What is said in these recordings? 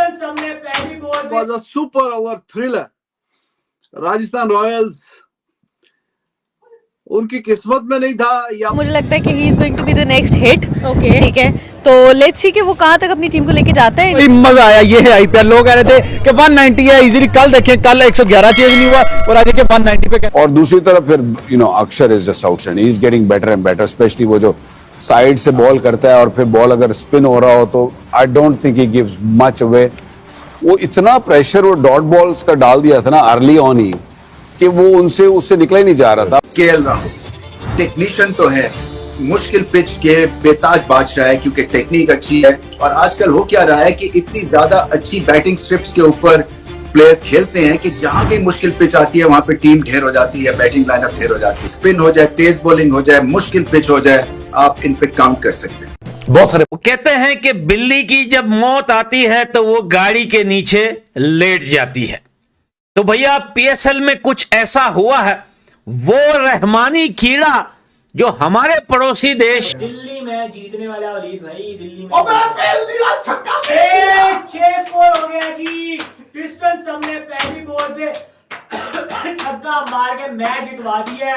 Distance हमने पहली ball पे was a super over thriller. Rajasthan Royals उनकी किस्मत में नहीं था या मुझे लगता है कि he is going to be the next hit. Okay. ठीक है, तो लेट्स सी कि वो कहाँ तक अपनी टीम को लेके जाता है। भाई मजा आया। ये है आईपीएल। लोग कह रहे थे कि 190 है इजीली, कल देखें कल 111 चेज नहीं हुआ और आज के 190 पे। और दूसरी तरफ फिर अक्षर is just outstanding, he is getting better and better, specially वो जो साइड से बॉल करता है और फिर बॉल अगर स्पिन हो रहा हो तो I don't think he gives much away. वो इतना प्रेशर वो डॉट बॉल्स का डाल दिया था ना अर्ली ऑन ही कि वो उससे निकला ही नहीं जा रहा था। केएल राहुल टेक्नीशियन तो है, मुश्किल पिच के बेताज बादशाह है क्योंकि टेक्निक अच्छी है। और आजकल हो क्या रहा है कि इतनी ज्यादा अच्छी बैटिंग स्ट्रिप्स के ऊपर प्लेयर्स खेलते हैं कि जहां कहीं मुश्किल पिच आती है वहां पे टीम ढेर हो जाती है, बैटिंग लाइनअप ढेर हो जाती है। स्पिन हो जाए, तेज बॉलिंग हो जाए, मुश्किल पिच हो जाए, आप इन पे काउंट कर सकते हैं। बहुत सारे वो कहते हैं कि बिल्ली की जब मौत आती है तो वो गाड़ी के नीचे लेट जाती है। तो भैया पीएसएल में कुछ ऐसा हुआ है, वो रहमानी कीड़ा जो हमारे पड़ोसी देश दिल्ली में जीतने वाला वलीद भाई, दिल्ली में छक्का 6 स्कोर हो गया जी। डिस्टेंस हमने पहली बॉल पे छक्का मार के मैच जितवा दिया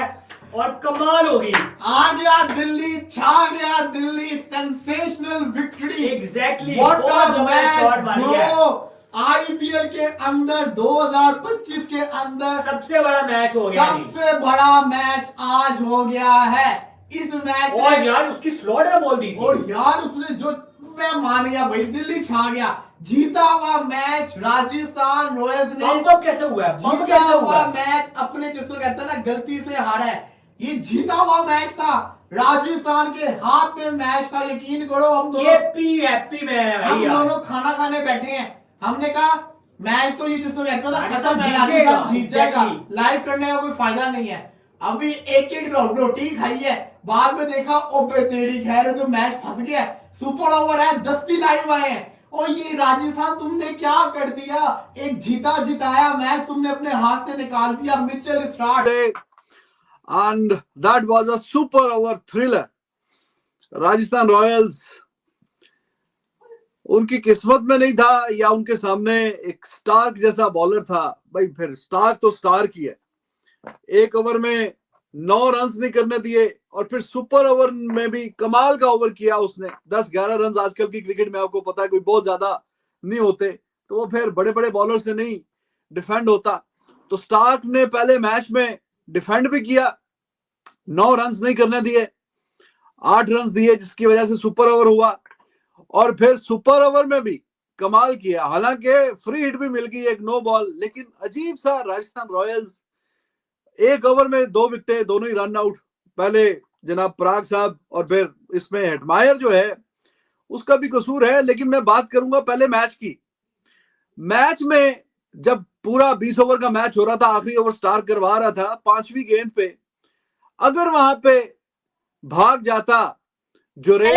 और कमाल हो गई। आ गया दिल्ली, छा गया Delhi, sensational victory. Exactly what a match bro. IPL के अंदर 2025 के अंदर सबसे बड़ा मैच हो गया। सबसे बड़ा मैच आज हो गया है। इस मैच और यार उसकी स्लॉटर बोल दी थी। और यार उसने जो, मैं मान गया भाई, दिल्ली छा गया। जीता हुआ मैच राजस्थान रॉयल्स ने। पंप कैसे हुआ है? जीता हुआ मैच अपने, जिसको कहते हैं ना, गलती से हारा है। ये जीता हुआ मैच था, राजस्थान के हाथ में मैच था। यकीन करो हम दोनों हैप्पी मैन है भाई। हम दोनों खाना खाने बैठे हैं। हमने कहा मैच तो ये जिसको कहते हैं ना खत्म है, राजस्थान जीत जाएगा, लाइव करने का कोई फायदा नहीं है। अभी एक रोटी खाई है, बाद में देखा ओ बेतेड़ी खैर तो मैच फंस गया। सुपर ओवर है, 10 लाइव आए हैं। और ये राजस्थान तुमने क्या कर दिया, एक जीता जिताया मैच तुमने अपने हाथ से निकाल दिया। Mitchell start and that was a super over thriller. Rajasthan Royals उनकी किस्मत में नहीं था या उनके सामने एक स्टार्क जैसा बॉलर था। भाई फिर स्टार्क तो स्टार्क ही है। एक ओवर में 9 रन्स नहीं करने दिए और फिर सुपर ओवर में भी कमाल का ओवर किया उसने। 10-11 रन्स आजकल की क्रिकेट में आपको पता है कोई बहुत ज्यादा नहीं होते, तो वो फिर बड़े बड़े बॉलर से नहीं डिफेंड होता। तो स्टार्क ने पहले मैच में डिफेंड भी किया, 9 रन्स नहीं करने दिए, 8 रन्स दिए, जिसकी वजह से सुपर ओवर हुआ। और फिर सुपर ओवर में भी कमाल किया, हालांकि फ्री हिट भी मिल गई, एक नो बॉल। लेकिन अजीब सा राजस्थान रॉयल्स एक ओवर में 2 विकेटें, दोनों ही रन आउट। पहले जनाब पराग साहब और फिर इसमें हेटमायर जो है उसका भी कसूर है। लेकिन मैं बात करूंगा पहले मैच की। मैच में जब पूरा 20 ओवर का मैच हो रहा था, आखिरी ओवर स्टार्ट करवा रहा था, 5वीं गेंद पे अगर वहां पे भाग जाता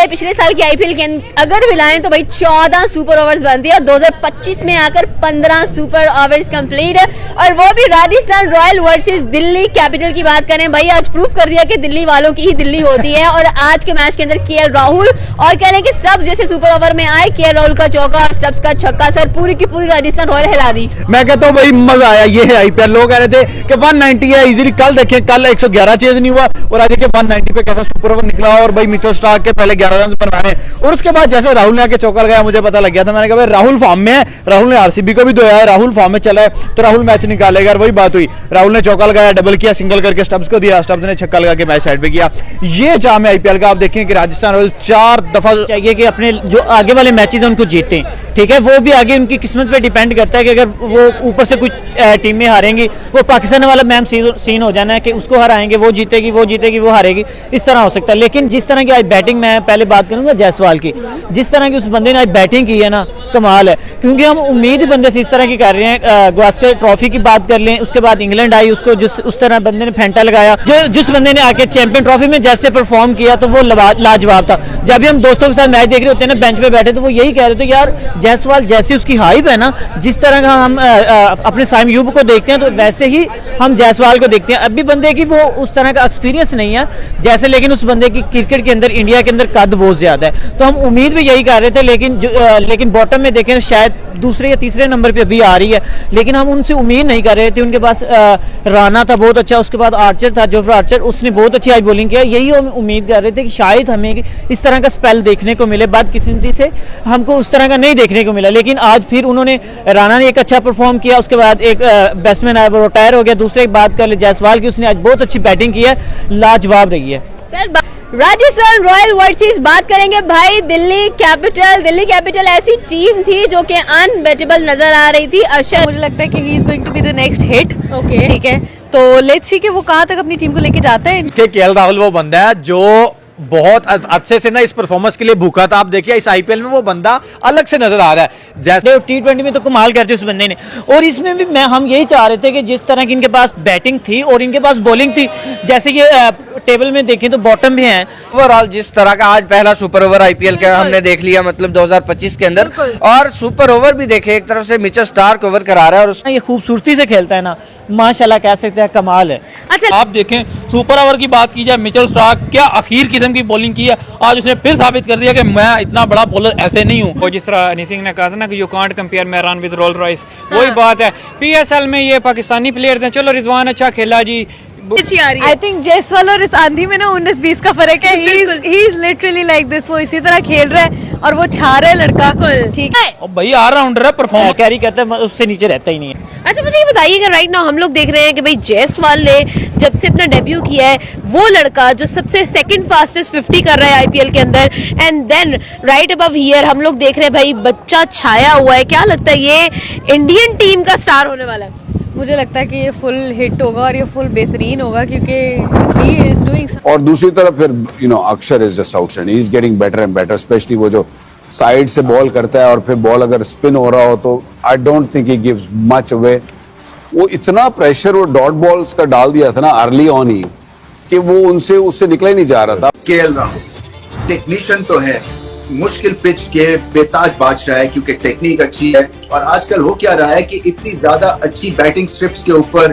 पिछले साल की आईपीएल के अगर मिलाएं तो भाई 14 सुपर ओवर्स बनती है और 2025 में आकर 15 सुपर ओवर्स कंप्लीट है। और वो भी Rajasthan royal versus Delhi capital की बात करें, भाई आज प्रूफ कर दिया कि दिल्ली वालों की ही दिल्ली होती है। और आज के मैच के अंदर केएल राहुल और कह लें कि स्टब्स जैसे सुपर ओवर में आए, केएल राहुल का चौका और स्टब्स का छक्का, सर पूरी की पूरी राजस्थान रॉयल हिला दी। मैं कहता हूँ भाई मजा आया। ये है आईपीएल। लोग कह रहे थे कि 190 है इजीली, कल देखें कल 111 चेज नहीं हुआ और आज के 190 पे कैसा सुपर ओवर निकला। और भाई मिचेल स्टार्क के पहले 11 रन बनवाने और उसके बाद जैसे राहुल ने आके चौका लगाया, मुझे पता लग गया था। मैंने कहा भाई राहुल फॉर्म में है, राहुल ने आरसीबी को भी धोया है, राहुल फॉर्म में चला है तो राहुल मैच निकालेगा। और वही बात हुई, राहुल ने चौका लगाया, डबल किया, सिंगल करके स्टब्स को दिया, स्टब्स ने छक्का लगा के मैच साइड पे किया। ये जाम है आईपीएल का। आप देखें कि राजस्थान रॉयल्स 4 दफा चाहिए कि अपने जो आगे वाले मैचेस हैं उनको जीतें। ठीक है, वो भी आगे उनकी किस्मत पे डिपेंड करता है कि अगर वो ऊपर से कुछ टीमें हारेंगी, वो पाकिस्तान वाला मैम सीन हो जाना है कि उसको हराएंगे, वो जीतेगी, वो हारेगी, इस तरह हो सकता है। लेकिन जिस तरह की आज बैटिंग, मैं पहले बात करूंगा जायसवाल की, जिस तरह की उस बंदे ने आज बैटिंग की है ना, कमाल है। क्योंकि हम उम्मीद बंदे से इस तरह की कर रहे हैं। गावस्कर ट्रॉफी की बात कर लें, उसके बाद इंग्लैंड आई, उसको उस तरह बंदे ने फेंटा लगाया। जिस बंदे ने आके चैंपियन ट्रॉफी में जैसे परफॉर्म किया तो वो लाजवाब था। जब भी हम दोस्तों के साथ मैच देख रहे होते हैं ना, बेंच पे बैठे, तो वो यही कह रहे थे यार जायसवाल जैसी उसकी हाइप है ना, जिस तरह का हम अपने साइम यूब को देखते हैं तो वैसे ही हम जायसवाल को देखते हैं। अभी बंदे की वो उस तरह का एक्सपीरियंस नहीं है जैसे, लेकिन उस बंदे की क्रिकेट के अंदर इंडिया के अंदर कद बहुत ज्यादा है, तो हम उम्मीद भी यही कर रहे थे, लेकिन बॉटम में देखें शायद दूसरे या तीसरे नंबर पे अभी आ रही है, लेकिन हम उनसे उम्मीद नहीं कर रहे थे। उनके पास राना था बहुत अच्छा, उसके बाद आर्चर था, जोफ्रा आर्चर, उसने बहुत अच्छी हाई बॉलिंग किया। यही हम उम्मीद कर रहे थे कि शायद हमें इस तरह का स्पेल देखने को मिले, बदकिस्मती से हमको उस तरह का नहीं देखने को मिला। लेकिन आज फिर उन्होंने, राना ने एक अच्छा परफॉर्म किया, उसके बाद एक बैट्समैन आया वो रिटायर हो गया। दूसरे बात कर ले जायसवाल की, उसने आज बहुत अच्छी बैटिंग की है, लाजवाब रही है। सर राजस्थान रॉयल वर्सेस बात करेंगे भाई। दिल्ली कैपिटल ऐसी टीम थी जो कि अनबेटेबल नजर आ रही थी। अशर, मुझे लगता है कि he is going to be the next hit. Okay, ठीक है, तो लेट्स सी कि वो कहाँ तक अपनी टीम को लेके जाता है। केएल राहुल वो बंदा है जो बहुत अच्छे से ना इस परफॉर्मेंस के लिए भूखा था। आप देखिए इस आईपीएल में वो बंदा अलग से नजर आ रहा है। जैसे T20 में तो कमाल करते उस बंदे ने, और इसमें भी हम यही चाह रहे थे कि जिस तरह की इनके पास बैटिंग थी और इनके पास बॉलिंग थी, जैसे ये टेबल में देखें तो बॉटम में है। ओवरऑल जिस तरह का आज पहला सुपर ओवर आईपीएल का हमने देख लिया, मतलब 2025 के अंदर, और सुपर ओवर भी देखे, एक तरफ से मिचेल स्टार्क ओवर करा रहा है और ये खूबसूरती से खेलता है ना, माशाल्लाह कह सकते हैं, कमाल है। अच्छा, आप देखें सुपर ओवर की बात की जाए, मिचेल स्टार्क क्या अखीर किस्म की बॉलिंग की है। आज उसने फिर साबित कर दिया कि मैं इतना बड़ा बॉलर ऐसे नहीं हूँ। वो जिस तरह हनी सिंह ने कहा था ना कि you can't compare Mehran with Rolls Royce, वही बात है। पीएसएल में ये पाकिस्तानी प्लेयर्स हैं, चलो रिजवान अच्छा खेला जी, आई थिंक जायसवाल और इस आंधी में ना 19-20 का फर्क है। He is literally like this, वो इसी तरह खेल रहा है और वो छा रहा है लड़का, ठीक है। और भाई ऑलराउंडर है, परफॉर्म कैरी करता है, उससे नीचे रहता ही नहीं है। अच्छा मुझे ये बताइएगा, राइट नाउ हम लोग देख रहे हैं कि भाई जायसवाल ने जब से अपना डेब्यू किया है, वो लड़का जो सबसे सेकंड फास्टेस्ट 50 कर रहा है आईपीएल के अंदर, and then right above here हम लोग देख रहे हैं भाई बच्चा छाया हुआ है। क्या लगता है ये इंडियन टीम का स्टार होने वाला है? मुझे लगता है कि ये फुल हिट होगा और ये फुल बेहतरीन होगा, क्योंकि ही इज डूइंग। और दूसरी तरफ फिर अक्षर is just outstanding, he is getting better and better, specially वो जो साइड से बॉल करता है और फिर बॉल अगर स्पिन हो रहा हो तो I don't think he gives much away. वो इतना प्रेशर वो डॉट बॉल्स का डाल दिया था ना अर्ली ऑन ही कि वो उससे निकला ही नहीं जा रहा था। केएल राहुल टेक्नीशियन तो है, मुश्किल पिच के बेताज बादशाह है क्योंकि टेक्निक अच्छी है। और आजकल हो क्या रहा है कि इतनी ज्यादा अच्छी बैटिंग स्ट्रिप्स के ऊपर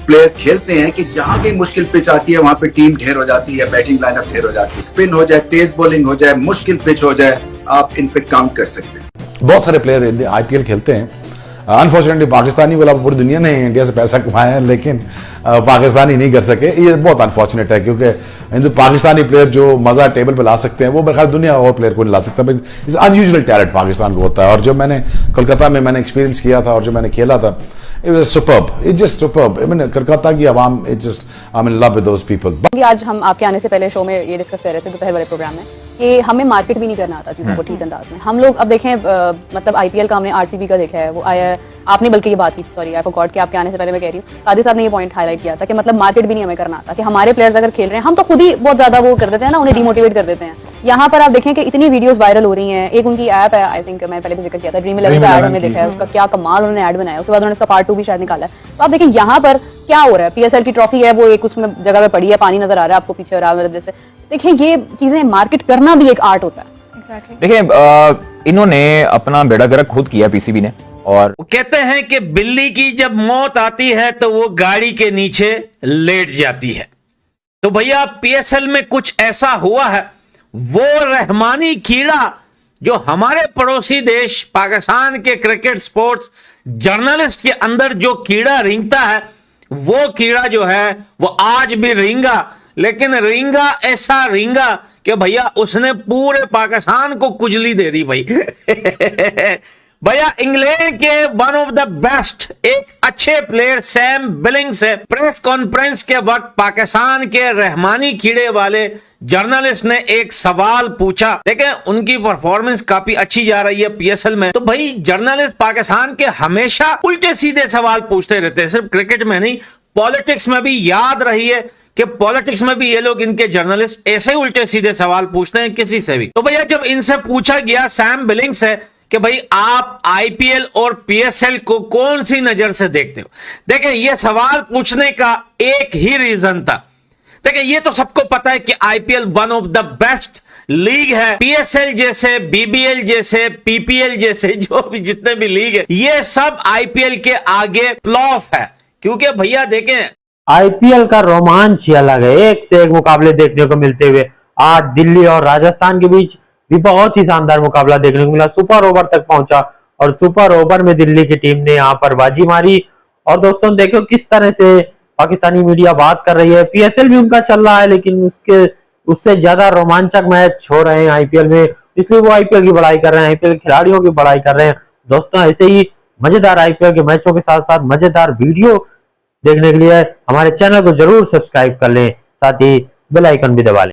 प्लेयर्स खेलते हैं कि जहां कहीं मुश्किल पिच आती है वहां पे टीम ढेर हो जाती है, बैटिंग लाइनअप ढेर हो जाती है। स्पिन हो जाए, तेज बॉलिंग हो जाए, मुश्किल पिच हो जाए, आप इन पे काउंट कर सकते हैं। बहुत सारे प्लेयर आईपीएल खेलते हैं। अनफॉर्चुनेटली पाकिस्तानी वाला पूरी दुनिया ने इंडिया से पैसा कमाया है, लेकिन पाकिस्तानी नहीं कर सके। ये बहुत अनफॉर्चुनेट है क्योंकि पाकिस्तानी प्लेयर जो मजा टेबल पे ला सकते हैं वो बरखैर दुनिया और प्लेयर को नहीं ला सकता। इस अनयूजुअल टैलेंट पाकिस्तान को होता है। और जो मैंने कोलकाता में एक्सपीरियंस किया था और जो मैंने खेला था, it was superb, it just superb. I mean Kolkata की आवाम, it just I am in love with those people. आज हम आपके आने से पहले शो में ये डिस्कस कर रहे थे दोपहर वाले प्रोग्राम में कि हमें मार्केट भी नहीं करना आता चीज़ों को ठीक अंदाज में। हम लोग अब देखें, मतलब आईपीएल का हमने आरसीबी का देखा है, वो आया, आपने बल्कि ये बात की, सॉरी आई फॉरगॉट कि आपके आने से पहले मैं कह रही हूँ, कादिर साहब ने ये पॉइंट हाईलाइट किया था कि मतलब मार्केट भी नहीं हमें करना आता, कि हमारे प्लेयर्स अगर खेल रहे हैं हम तो खुद ही बहुत ज्यादा वो कर देते हैं ना, उन्हें डिमोटिवेट कर देते हैं। यहाँ पर आप देखें कि इतनी वीडियोस वायरल हो रही हैं। एक उनकी ऐप है, आई थिंक मैंने पहले भी जिक्र किया था, ड्रीम 11 का ऐड हमने देखा है, उसका क्या कमाल उन्होंने ऐड बनाया। उसके बाद उन्होंने इसका पार्ट 2 भी शायद निकाला है। तो आप देखें यहाँ पर क्या हो रहा है, पीएसएल की ट्रॉफी है, वो एक उसमें जगह पे पड़ी है, पानी नजर आ रहा है आपको पीछे, और मतलब जैसे देखें ये चीजें मार्केट करना भी एक आर्ट होता है। देखिए इन्होंने अपना बेड़ा गर्क खुद किया पीसीबी ने। और वो कहते हैं कि बिल्ली की जब मौत आती है तो वो गाड़ी के नीचे लेट जाती है। तो भैया पीएसएल में कुछ ऐसा हुआ है, वो रहमानी कीड़ा जो हमारे पड़ोसी देश पाकिस्तान के क्रिकेट स्पोर्ट्स जर्नलिस्ट के अंदर जो कीड़ा रेंगता है, वो कीड़ा जो है वो आज भी रेंगा, लेकिन रेंगा ऐसा रेंगा कि भैया उसने पूरे पाकिस्तान को कुचली दे दी भाई। भैया इंग्लैंड के वन ऑफ द बेस्ट एक अच्छे प्लेयर सैम बिलिंग्स से प्रेस कॉन्फ्रेंस के वक्त पाकिस्तान के रहमानी कीड़े वाले जर्नलिस्ट ने एक सवाल पूछा। देखें उनकी परफॉर्मेंस काफी अच्छी जा रही है पीएसएल में। तो भाई जर्नलिस्ट पाकिस्तान के हमेशा उल्टे सीधे सवाल पूछते रहते हैं, सिर्फ क्रिकेट में नहीं, पॉलिटिक्स में भी। याद रही है कि पॉलिटिक्स में भी ये लोग, इनके जर्नलिस्ट ऐसे उल्टे सीधे सवाल पूछते हैं किसी से भी। तो भैया जब इनसे पूछा गया सैम बिलिंग्स से कि भाई आप आईपीएल और पीएसएल को कौन सी नजर से देखते हो, देखें ये सवाल पूछने का एक ही रीजन था। देखिए ये तो सबको पता है कि IPL one of the best league है। पीएसएल जैसे, बीबीएल जैसे, पीपीएल जैसे जो भी जितने भी लीग है, ये सब आईपीएल के आगे फ्लॉप है। क्योंकि भैया देखें आईपीएल का रोमांच ही अलग है, एक से एक मुकाबले देखने को मिलते हुए आज दिल्ली और राजस्थान के बीच भी बहुत ही शानदार मुकाबला देखने को मिला, सुपर ओवर तक पहुंचा और सुपर ओवर में दिल्ली की टीम ने यहाँ पर बाजी मारी। और दोस्तों देखो किस तरह से पाकिस्तानी मीडिया बात कर रही है, पीएसएल भी उनका चल रहा है लेकिन उससे ज्यादा रोमांचक मैच हो रहे हैं आईपीएल में, इसलिए वो आईपीएल की बड़ाई कर रहे हैं, आईपीएल खिलाड़ियों की बड़ाई कर रहे हैं। दोस्तों ऐसे ही मजेदार आईपीएल के मैचों के साथ साथ मजेदार वीडियो देखने के लिए हमारे चैनल को जरूर सब्सक्राइब कर लें, साथ ही बेल आइकन भी दबा लें।